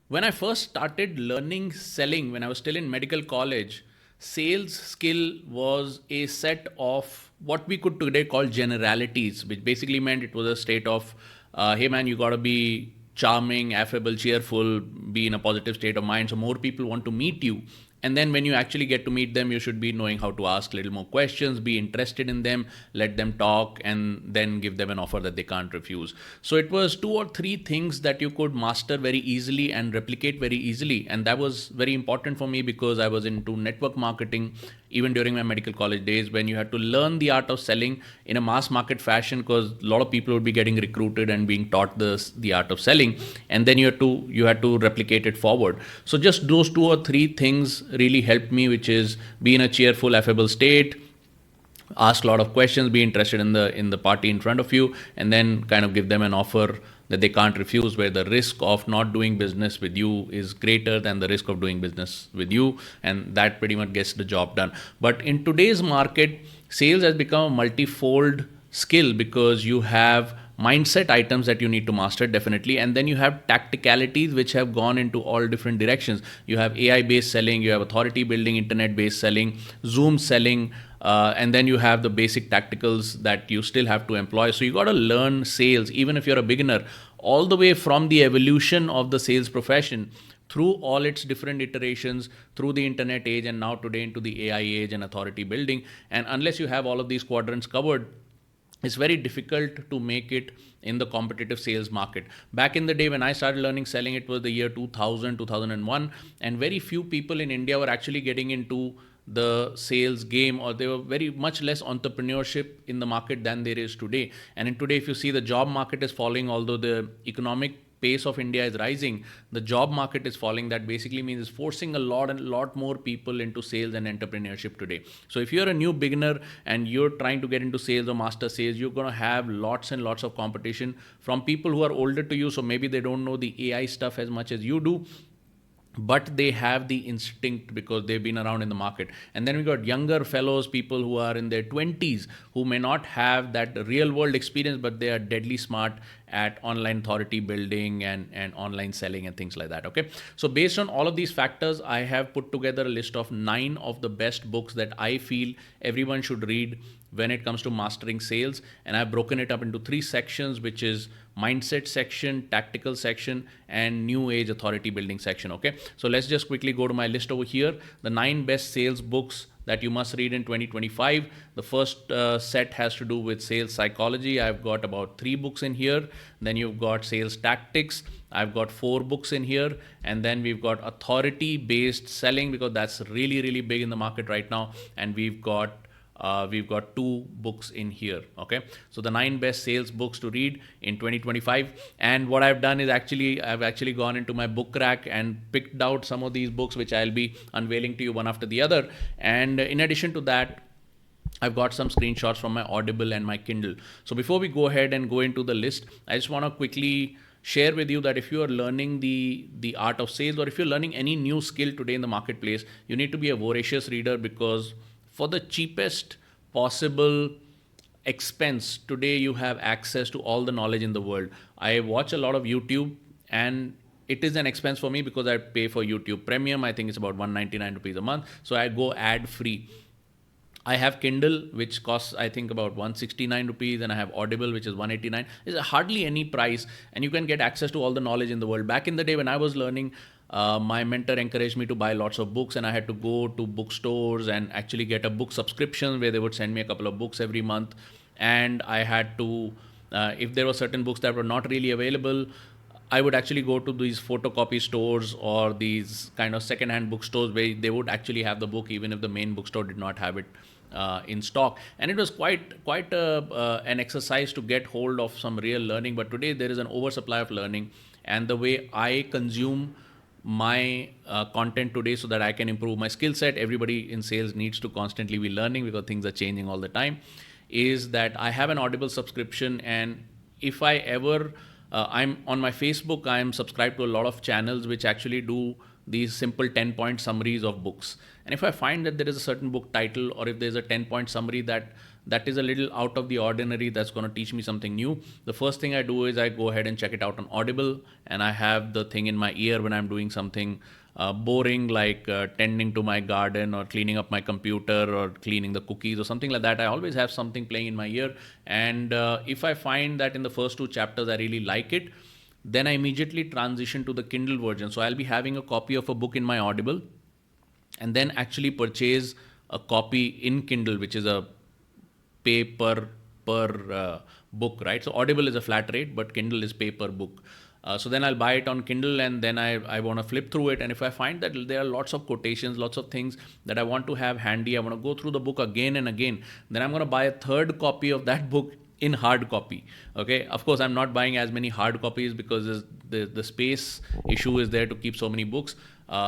When I first started learning selling, when I was still in medical college, sales skill was a set of what we could today call generalities, which basically meant it was a state of, hey man, you gotta be charming, affable, cheerful, be in a positive state of mind. So more people want to meet you. And then when you actually get to meet them, you should be knowing how to ask a little more questions, be interested in them, let them talk, and then give them an offer that they can't refuse. So it was two or three things that you could master very easily and replicate very easily. And that was very important for me because I was into network marketing even during my medical college days, when you had to learn the art of selling in a mass market fashion, because a lot of people would be getting recruited and being taught the art of selling, and then you had to replicate it forward. So just those two or three things really helped me, which is be in a cheerful, affable state, ask a lot of questions, be interested in the party in front of you, and then kind of give them an offer that they can't refuse, where the risk of not doing business with you is greater than the risk of doing business with you, and that pretty much gets the job done. But in today's market, sales has become a multifold skill, because you have mindset items that you need to master, definitely, and then you have tacticalities which have gone into all different directions. You have AI based selling, you have authority building, internet based selling, Zoom selling, and then you have the basic tacticals that you still have to employ. So you got to learn sales, even if you're a beginner, all the way from the evolution of the sales profession through all its different iterations, through the internet age, and now today into the AI age and authority building. And unless you have all of these quadrants covered, it's very difficult to make it in the competitive sales market. Back in the day when I started learning selling, it was the year 2000, 2001, and very few people in India were actually getting into the sales game, or there were very much less entrepreneurship in the market than there is today. And in today, if you see, the job market is falling, although the economic pace of India is rising, the job market is falling. That basically means it's forcing a lot more people into sales and entrepreneurship today. So if you're a new beginner and you're trying to get into sales or master sales, you're going to have lots and lots of competition from people who are older to you. So maybe they don't know the AI stuff as much as you do, but they have the instinct because they've been around in the market. And then we got younger fellows, people who are in their 20s, who may not have that real world experience, but they are deadly smart at online authority building and online selling and things like that. Okay, so based on all of these factors, I have put together a list of 9 of the best books that I feel everyone should read when it comes to mastering sales. And I've broken it up into 3 sections, which is mindset section, tactical section, and new age authority building section. Okay, so let's just quickly go to my list over here. The 9 best sales books that you must read in 2025. The first set has to do with sales psychology. I've got about 3 books in here. Then you've got sales tactics. I've got 4 books in here. And then we've got authority based selling, because that's really big in the market right now. And we've got 2 books in here. Okay, so the 9 best sales books to read in 2025. And what I've done is I've actually gone into my book rack and picked out some of these books, which I'll be unveiling to you one after the other. And in addition to that, I've got some screenshots from my Audible and my Kindle. So before we go ahead and go into the list, I just want to quickly share with you that if you are learning the art of sales, or if you're learning any new skill today in the marketplace, you need to be a voracious reader, because for the cheapest possible expense, today you have access to all the knowledge in the world. I watch a lot of YouTube, and it is an expense for me because I pay for YouTube Premium. I think it's about 199 rupees a month. So I go ad free. I have Kindle, which costs I think about 169 rupees, and I have Audible, which is 189. It's hardly any price, and you can get access to all the knowledge in the world. Back in the day when I was learning, my mentor encouraged me to buy lots of books, and I had to go to bookstores and actually get a book subscription where they would send me a couple of books every month. And I had to, if there were certain books that were not really available, I would actually go to these photocopy stores or these kind of second-hand bookstores where they would actually have the book, even if the main bookstore did not have it in stock. And it was quite an exercise to get hold of some real learning. But today there is an oversupply of learning, and the way I consume my content today so that I can improve my skill set, everybody in sales needs to constantly be learning because things are changing all the time, is that I have an Audible subscription. And if I ever I'm on my Facebook. I'm subscribed to a lot of channels which actually do these simple 10-point summaries of books. And if I find that there is a certain book title, or if there's a 10-point summary that is a little out of the ordinary, that's going to teach me something new, the first thing I do is I go ahead and check it out on Audible, and I have the thing in my ear when I'm doing something boring, like tending to my garden or cleaning up my computer or cleaning the cookies or something like that. I always have something playing in my ear, and if I find that in the first two chapters I really like it, then I immediately transition to the Kindle version. So I'll be having a copy of a book in my Audible, and then actually purchase a copy in Kindle, which is a pay per book, right? So Audible is a flat rate, but Kindle is pay per book. So then I'll buy it on Kindle, and then I want to flip through it. And if I find that there are lots of quotations, lots of things that I want to have handy, I want to go through the book again and again, then I'm going to buy a third copy of that book in hard copy. Okay, of course I'm not buying as many hard copies because the space issue is there to keep so many books.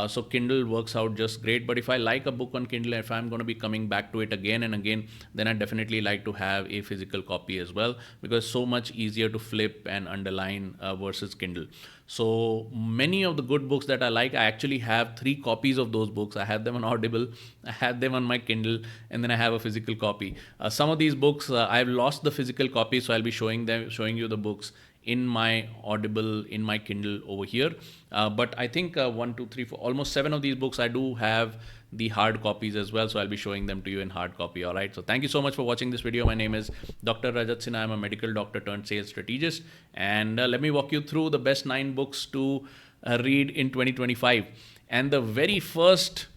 So Kindle works out just great. But if I like a book on Kindle, if I'm going to be coming back to it again and again, then I definitely like to have a physical copy as well, because it's so much easier to flip and underline versus Kindle. So many of the good books that I like, I actually have 3 copies of those books. I have them on Audible, I have them on my Kindle, and then I have a physical copy. Some of these books, I've lost the physical copy, so I'll be showing you the books in my Audible, in my Kindle over here. But I think 1, 2, 3, 4, almost 7 of these books I do have the hard copies as well. So I'll be showing them to you in hard copy. All right. So thank you so much for watching this video. My name is Dr. Rajat Sinha. I'm a medical doctor turned sales strategist. And let me walk you through the best 9 books to read in 2025. And the very first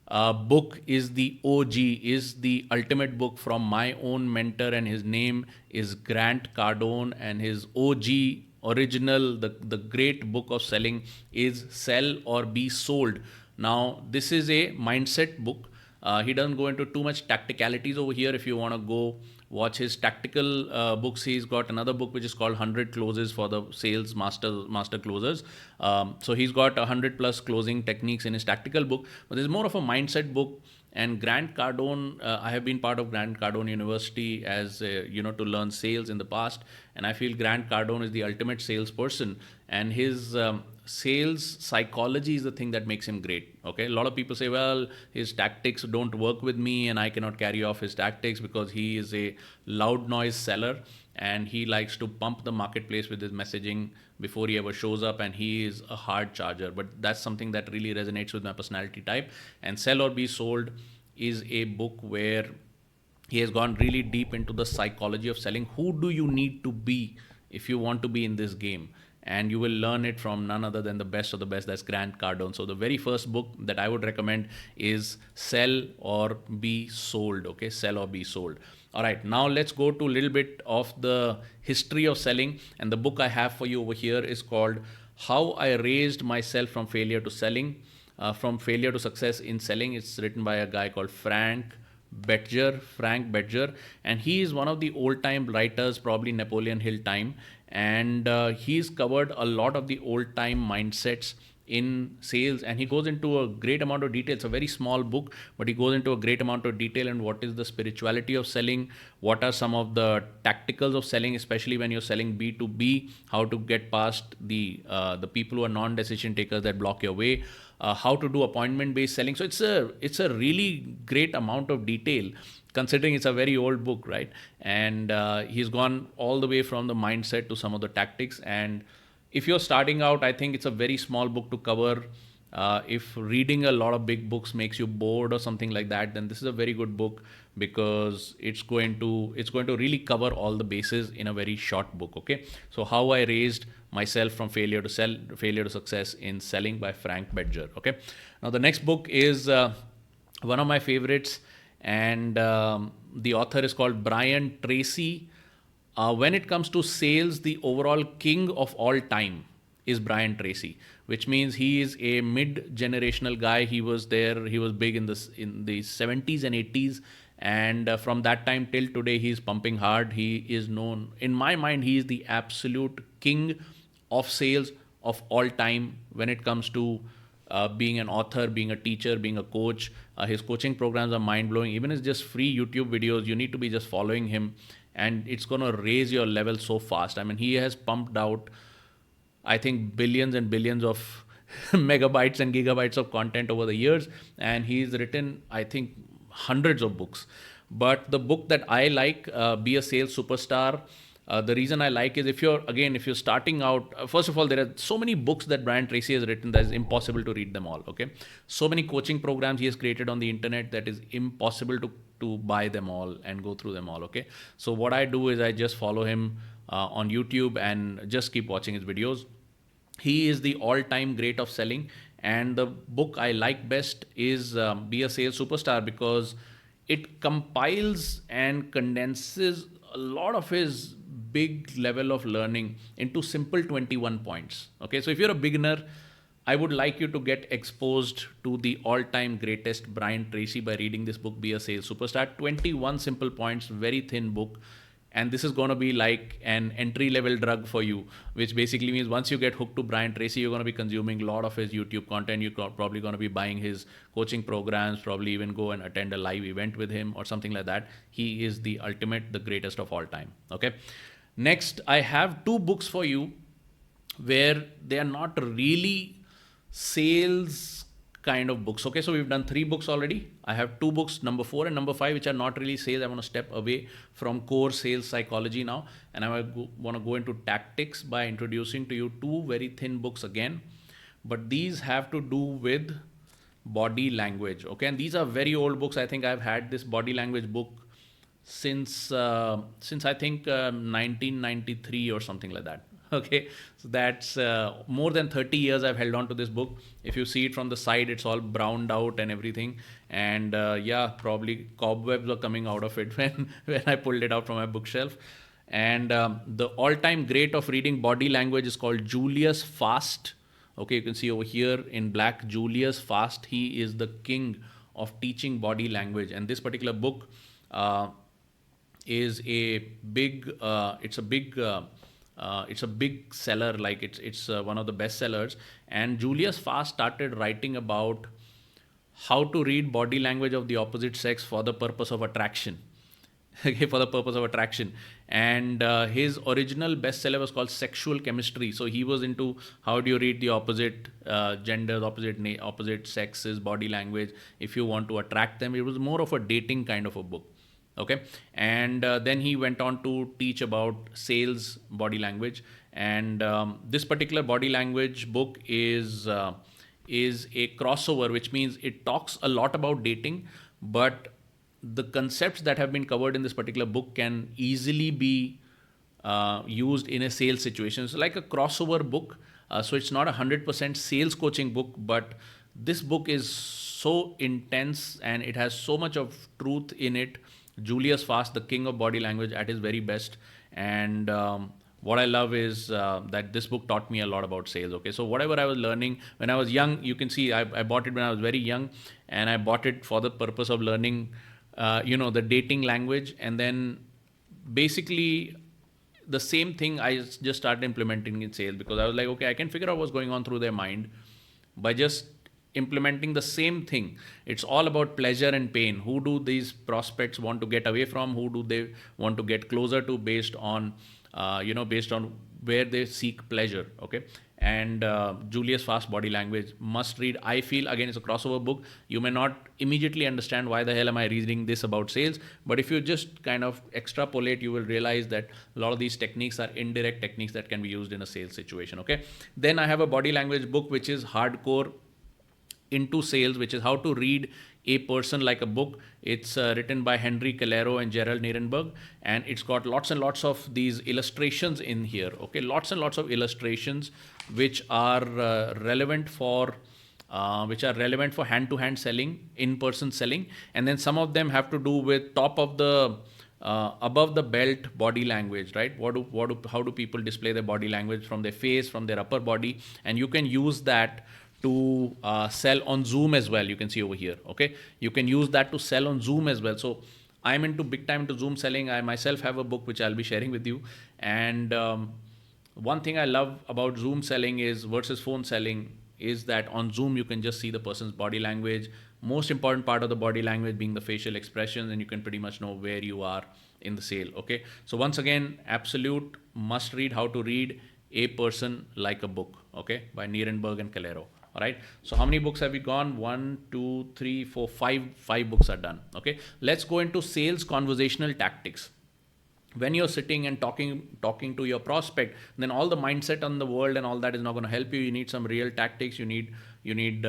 book is the OG, is the ultimate book from my own mentor, and his name is Grant Cardone, and his OG original, the great book of selling is Sell or Be Sold. Now, this is a mindset book. He doesn't go into too much tacticalities over here. If you want to go watch his tactical books, he's got another book which is called 100 Closes for the Sales Master Closers. So he's got 100 plus closing techniques in his tactical book, but there's more of a mindset book. And Grant Cardone, I have been part of Grant Cardone University as to learn sales in the past, and I feel Grant Cardone is the ultimate salesperson, and his sales psychology is the thing that makes him great. Okay, a lot of people say, well, his tactics don't work with me and I cannot carry off his tactics because he is a loud noise seller and he likes to pump the marketplace with his messaging before he ever shows up, and he is a hard charger. But that's something that really resonates with my personality type. And Sell or Be Sold is a book where he has gone really deep into the psychology of selling. Who do you need to be if you want to be in this game? And you will learn it from none other than the best of the best. That's Grant Cardone. So the very first book that I would recommend is Sell or Be Sold. Okay, Sell or Be Sold. All right, now let's go to a little bit of the history of selling. And the book I have for you over here is called How I Raised Myself from Failure to Selling, from Failure to Success in Selling. It's written by a guy called Frank Bettger, and he is one of the old-time writers, probably Napoleon Hill time, and he's covered a lot of the old-time mindsets in sales, and he goes into a great amount of detail. It's a very small book, but he goes into a great amount of detail on what is the spirituality of selling, what are some of the tacticals of selling, especially when you're selling B2B, how to get past the people who are non-decision takers that block your way, how to do appointment-based selling. So it's a really great amount of detail, considering it's a very old book, right? And he's gone all the way from the mindset to some of the tactics. And if you're starting out, I think it's a very small book to cover. If reading a lot of big books makes you bored or something like that, then this is a very good book, because it's going to really cover all the bases in a very short book. Okay, so How I Raised Myself from Failure to Success in Selling by Frank Bettger. Okay, now the next book is one of my favorites, and the author is called Brian Tracy. When it comes to sales, the overall king of all time is Brian Tracy, which means he is a mid-generational guy. He was big in the 70s and 80s, and from that time till today, he's pumping hard. He is known, in my mind, he is the absolute king of sales of all time when it comes to being an author, being a teacher, being a coach. His coaching programs are mind-blowing. Even his just free YouTube videos, you need to be just following him. and it's going to raise your level so fast. I mean, he has pumped out, I think, billions and billions of megabytes and gigabytes of content over the years, and he's written, I think, hundreds of books. But the book that I like, Be a Sales Superstar, the reason I like is, if you're starting out, first of all, there are so many books that Brian Tracy has written that is impossible to read them all. Okay, so many coaching programs he has created on the internet that is impossible to buy them all and go through them all. Okay, so what I do is I just follow him on YouTube and just keep watching his videos. He is the all-time great of selling, and the book I like best is Be a Sales Superstar, because it compiles and condenses a lot of his big level of learning into simple 21 points. Okay, so if you're a beginner, I would like you to get exposed to the all-time greatest Brian Tracy by reading this book, Be a Sales Superstar. 21 simple points, very thin book. And this is going to be like an entry-level drug for you, which basically means once you get hooked to Brian Tracy, you're going to be consuming a lot of his YouTube content. You're probably going to be buying his coaching programs, probably even go and attend a live event with him or something like that. He is the ultimate, the greatest of all time. Okay. Next, I have two books for you where they are not really sales kind of books. Okay, so we've done 3 books already. I have 2 books, number 4 and number 5, which are not really sales. I want to step away from core sales psychology now, and I want to go into tactics by introducing to you 2 very thin books again. But these have to do with body language. Okay, and these are very old books. I think I've had this body language book since I think 1993 or something like that. Okay, so that's more than 30 years I've held on to this book. If you see it from the side, it's all browned out and everything, and probably cobwebs were coming out of it when I pulled it out from my bookshelf. And the all-time great of reading body language is called Julius Fast. Okay, you can see over here in black, Julius Fast. He is the king of teaching body language, and this particular book is a big it's a big seller. Like it's one of the best sellers. And Julius Fast started writing about how to read body language of the opposite sex for the purpose of attraction. Okay, for the purpose of attraction. And his original bestseller was called Sexual Chemistry. So he was into how do you read the opposite genders, opposite sexes, body language if you want to attract them. It was more of a dating kind of a book. Okay, and then he went on to teach about sales body language. And this particular body language book is a crossover, which means it talks a lot about dating, but the concepts that have been covered in this particular book can easily be used in a sales situation. So like a crossover book. So it's not 100% sales coaching book, but this book is so intense and it has so much of truth in it. Julius Fast, the king of body language at his very best. And what I love is that this book taught me a lot about sales. Okay, so whatever I was learning when I was young, you can see I bought it when I was very young, and I bought it for the purpose of learning, the dating language. And then basically the same thing I just started implementing in sales, because I was like, okay, I can figure out what's going on through their mind by just implementing the same thing. It's all about pleasure and pain. Who do these prospects want to get away from? Who do they want to get closer to based on where they seek pleasure? Okay. And Julius Fast body language, must read. I feel, again, it's a crossover book. You may not immediately understand why the hell am I reading this about sales, but if you just kind of extrapolate, you will realize that a lot of these techniques are indirect techniques that can be used in a sales situation. Okay. Then I have a body language book which is hardcore into sales, which is how to read a person like a book. It's written by Henry Calero and Gerald Nierenberg, and it's got lots and lots of these illustrations in here. Okay, lots and lots of illustrations which are relevant for hand-to-hand selling, in-person selling, and then some of them have to do with top of the above the belt body language, right? How do people display their body language from their face, from their upper body, and you can use that to sell on Zoom as well. You can see over here. Okay, you can use that to sell on Zoom as well. So I'm big time into Zoom selling. I myself have a book which I'll be sharing with you. And one thing I love about Zoom selling is versus phone selling is that on Zoom you can just see the person's body language. Most important part of the body language being the facial expressions, and you can pretty much know where you are in the sale. Okay, so once again, absolute must read, How to Read a Person Like a Book, okay, by Nierenberg and Calero. All right, so how many books have we gone? 1, 2, 3, 4, 5. 5 books are done. Okay, let's go into sales conversational tactics. When you're sitting and talking to your prospect, then all the mindset on the world and all that is not going to help you. You need some real tactics. You need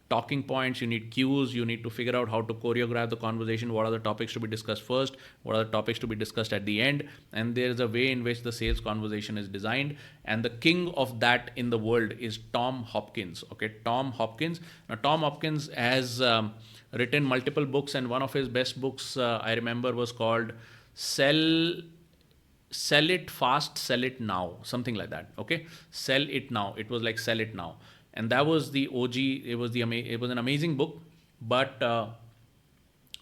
talking points, you need cues, you need to figure out how to choreograph the conversation. What are the topics to be discussed first, what are the topics to be discussed at the end, and there is a way in which the sales conversation is designed, and the king of that in the world is Tom Hopkins. Okay, Tom Hopkins. Now Tom Hopkins has written multiple books, and one of his best books I remember was called Sell It Fast, Sell It Now, something like that. Okay, Sell It Now, it was like Sell It Now, and that was the OG. It was an amazing book. But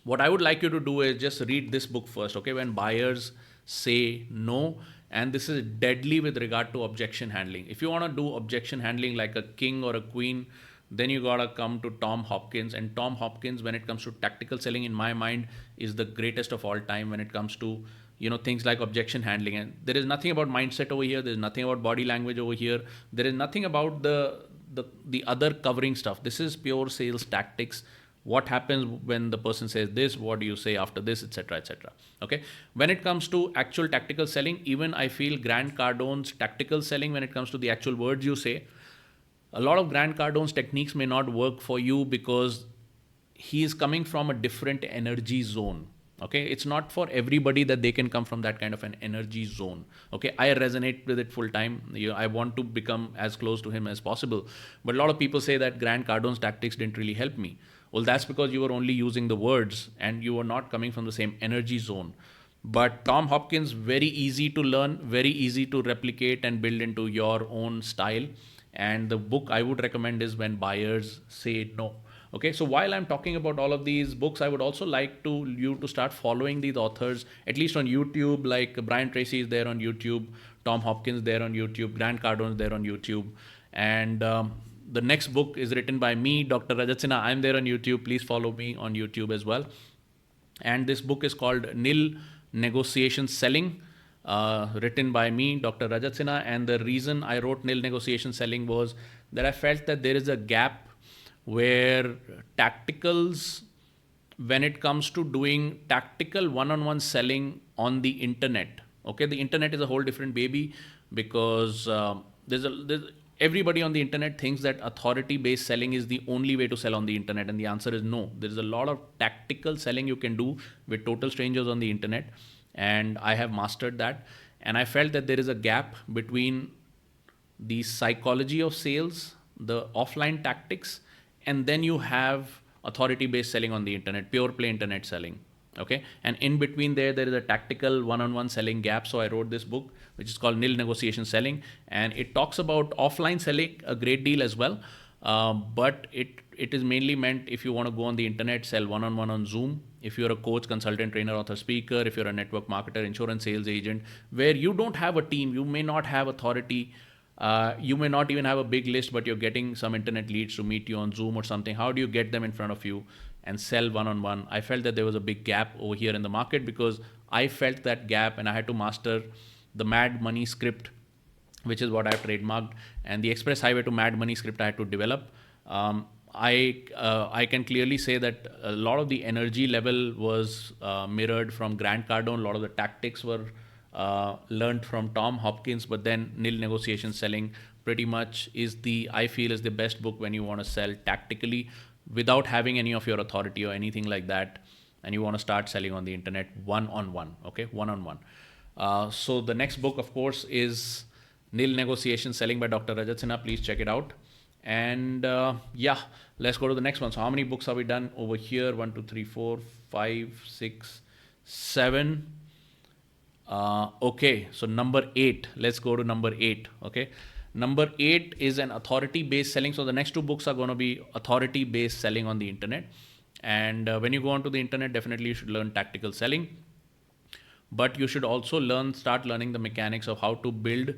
what I would like you to do is just read this book first. Okay, When Buyers Say No. And this is deadly with regard to objection handling. If you want to do objection handling like a king or a queen, then you gotta come to Tom Hopkins. And Tom Hopkins, when it comes to tactical selling, in my mind, is the greatest of all time when it comes to things like objection handling. And there is nothing about mindset over here. There's nothing about body language over here. There is nothing about the other covering stuff. This is pure sales tactics. What happens when the person says this? What do you say after this, etc., etc. Okay. When it comes to actual tactical selling, even I feel Grant Cardone's tactical selling, when it comes to the actual words you say, a lot of Grant Cardone's techniques may not work for you because he is coming from a different energy zone. Okay, it's not for everybody that they can come from that kind of an energy zone. Okay, I resonate with it full time. I want to become as close to him as possible. But a lot of people say that Grant Cardone's tactics didn't really help me. Well, that's because you were only using the words and you were not coming from the same energy zone. But Tom Hopkins, very easy to learn, very easy to replicate and build into your own style. And the book I would recommend is When Buyers Say No. Okay, so while I'm talking about all of these books, I would also like you to start following these authors, at least on YouTube. Like Brian Tracy is there on YouTube, Tom Hopkins there on YouTube, Grant Cardone is there on YouTube, and the next book is written by me, Dr. Rajat Sinha. I'm there on YouTube. Please follow me on YouTube as well. And this book is called Nil Negotiation Selling, written by me, Dr. Rajat Sinha. And the reason I wrote Nil Negotiation Selling was that I felt that there is a gap where tacticals, when it comes to doing tactical one-on-one selling on the internet, okay, the internet is a whole different baby, because everybody on the internet thinks that authority-based selling is the only way to sell on the internet, and the answer is no. There is a lot of tactical selling you can do with total strangers on the internet, and I have mastered that. And I felt that there is a gap between the psychology of sales, the offline tactics, and then you have authority-based selling on the internet, pure play internet selling. Okay, and in between there is a tactical one-on-one selling gap. So I wrote this book, which is called Nil Negotiation Selling, and it talks about offline selling a great deal as well. But it is mainly meant if you want to go on the internet, sell one-on-one on Zoom. If you're a coach, consultant, trainer, author, speaker, if you're a network marketer, insurance sales agent, where you don't have a team, you may not have authority. You may not even have a big list, but you're getting some internet leads to meet you on Zoom or something. How do you get them in front of you and sell one-on-one? I felt that there was a big gap over here in the market, because I felt that gap and I had to master the Mad Money script, which is what I've trademarked, and the Express Highway to Mad Money script I had to develop. I can clearly say that a lot of the energy level was mirrored from Grant Cardone. A lot of the tactics were learned from Tom Hopkins, but then Nil Negotiation Selling pretty much I feel is the best book when you want to sell tactically without having any of your authority or anything like that, and you want to start selling on the internet one-on-one. Okay, one-on-one. So the next book, of course, is Nil Negotiation Selling by Dr. Rajat Sinha. Please check it out. And yeah, let's go to the next one. So how many books have we done over here? 1, 2, 3, 4, 5, 6, 7. Okay, so number 8. Let's go to number 8. Okay, number 8 is an authority-based selling. So the next 2 books are going to be authority-based selling on the internet. And when you go onto the internet, definitely you should learn tactical selling. But you should also start learning the mechanics of how to build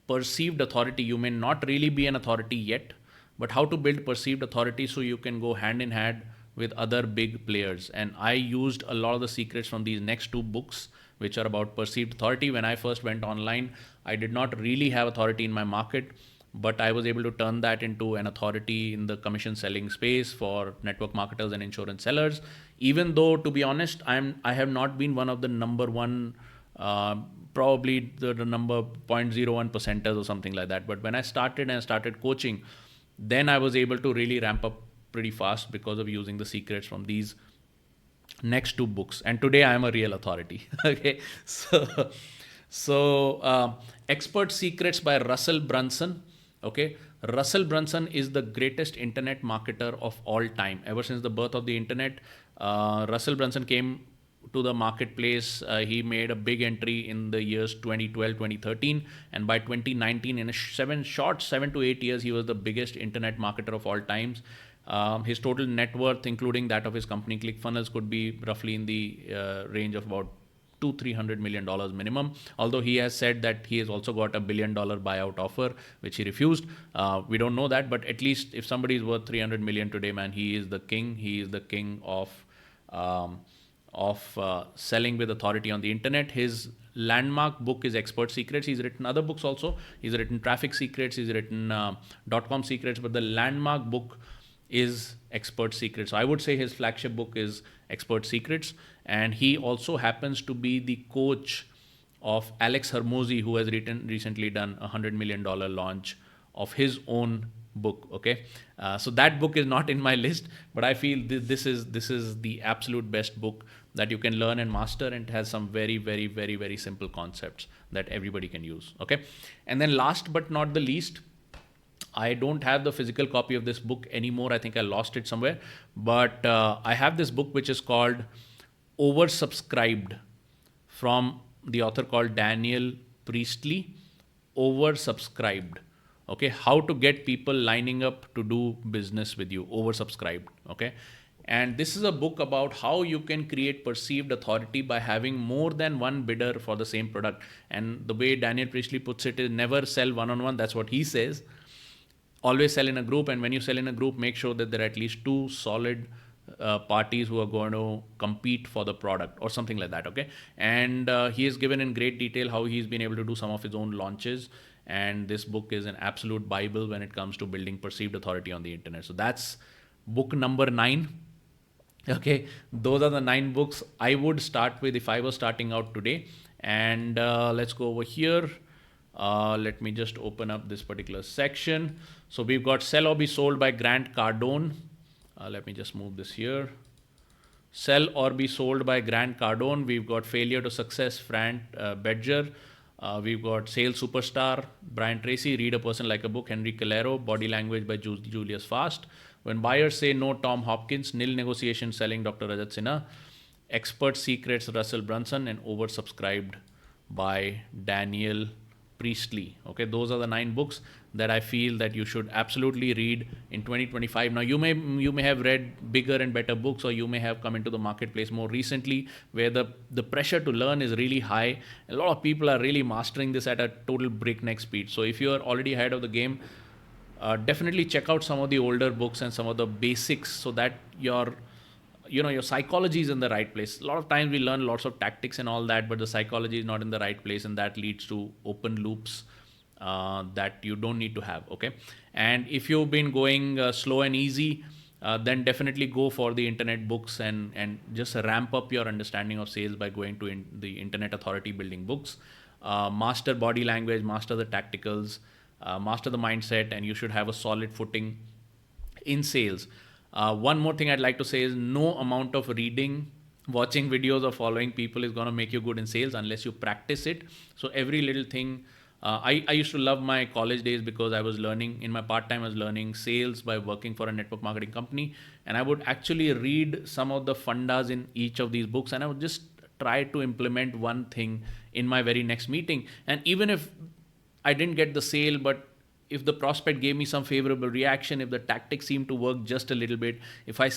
perceived authority. You may not really be an authority yet, but how to build perceived authority so you can go hand in hand with other big players. And I used a lot of the secrets from these next two books, which are about perceived authority. When I first went online, I did not really have authority in my market, but I was able to turn that into an authority in the commission selling space for network marketers and insurance sellers. Even though, to be honest, I have not been one of the number one, probably the number 0.01 percenters or something like that. But when I started coaching, then I was able to really ramp up pretty fast because of using the secrets from these next two books. And today I am a real authority. Okay, so Expert Secrets by Russell Brunson. Okay, Russell Brunson is the greatest internet marketer of all time. Ever since the birth of the internet, Russell Brunson came to the marketplace. He made a big entry in the years 2012, 2013, and by 2019, in a 7 to 8 years, he was the biggest internet marketer of all times. His total net worth, including that of his company ClickFunnels, could be roughly in the range of about $200-300 million minimum. Although he has said that he has also got $1 billion buyout offer, which he refused. We don't know that, but at least if somebody is worth 300 million today, man, he is the king. He is the king of selling with authority on the internet. His landmark book is Expert Secrets. He's written other books also. He's written Traffic Secrets. He's written .com Secrets. But the landmark book is Expert Secrets. So I would say his flagship book is Expert Secrets. And he also happens to be the coach of Alex Hormozi, who has recently done $100 million launch of his own book. Okay, so that book is not in my list, but I feel this is the absolute best book that you can learn and master, and it has some very, very, very, very simple concepts that everybody can use. Okay, and then last but not the least, I don't have the physical copy of this book anymore. I think I lost it somewhere, but I have this book which is called Oversubscribed, from the author called Daniel Priestley. Oversubscribed. Okay, how to get people lining up to do business with you. Oversubscribed. Okay, and this is a book about how you can create perceived authority by having more than one bidder for the same product. And the way Daniel Priestley puts it is never sell one-on-one. That's what he says. Always sell in a group, and when you sell in a group, make sure that there are at least two solid parties who are going to compete for the product or something like that. Okay, and he has given in great detail how he's been able to do some of his own launches, and this book is an absolute bible when it comes to building perceived authority on the internet. So that's book number 9. Okay, those are the 9 books I would start with if I was starting out today. And let's go over here. Let me just open up this particular section. So we've got Sell or Be Sold by Grant Cardone. Let me just move this here. Sell or Be Sold by Grant Cardone. We've got Failure to Success, Frank Bedger. We've got Sales Superstar, Brian Tracy. Read a Person Like a Book, Henry Calero. Body Language by Julius Fast. When Buyers Say No, Tom Hopkins. Nil Negotiation Selling, Dr. Rajat Sinha. Expert Secrets, Russell Brunson. And Oversubscribed by Daniel Priestley. Okay, those are the 9 books that I feel that you should absolutely read in 2025. Now, you may have read bigger and better books, or you may have come into the marketplace more recently, where the pressure to learn is really high. A lot of people are really mastering this at a total breakneck speed. So if you are already ahead of the game, definitely check out some of the older books and some of the basics, so that your psychology is in the right place. A lot of times we learn lots of tactics and all that, but the psychology is not in the right place, and that leads to open loops that you don't need to have. Okay, and if you've been going slow and easy, then definitely go for the internet books and just ramp up your understanding of sales by going to the Internet Authority Building books. Master body language, master the tacticals, master the mindset, and you should have a solid footing in sales. One more thing I'd like to say is no amount of reading, watching videos, or following people is going to make you good in sales unless you practice it. So every little thing, I used to love my college days because I was learning, in my part-time I was learning sales by working for a network marketing company, and I would actually read some of the fundas in each of these books, and I would just try to implement one thing in my very next meeting. And even if I didn't get the sale, but if the prospect gave me some favorable reaction, if the tactics seemed to work just a little bit, if I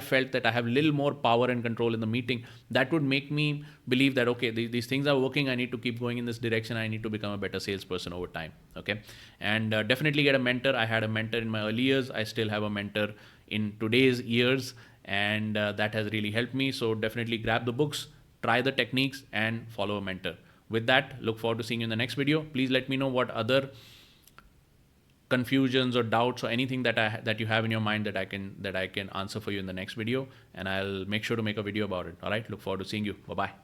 felt that I have a little more power and control in the meeting, that would make me believe that, okay, these things are working. I need to keep going in this direction. I need to become a better salesperson over time. Okay. And definitely get a mentor. I had a mentor in my early years. I still have a mentor in today's years, and that has really helped me. So definitely grab the books, try the techniques, and follow a mentor. With that, look forward to seeing you in the next video. Please let me know what other confusions or doubts or anything that you have in your mind that I can answer for you in the next video, and I'll make sure to make a video about it. All right, look forward to seeing you. Bye bye.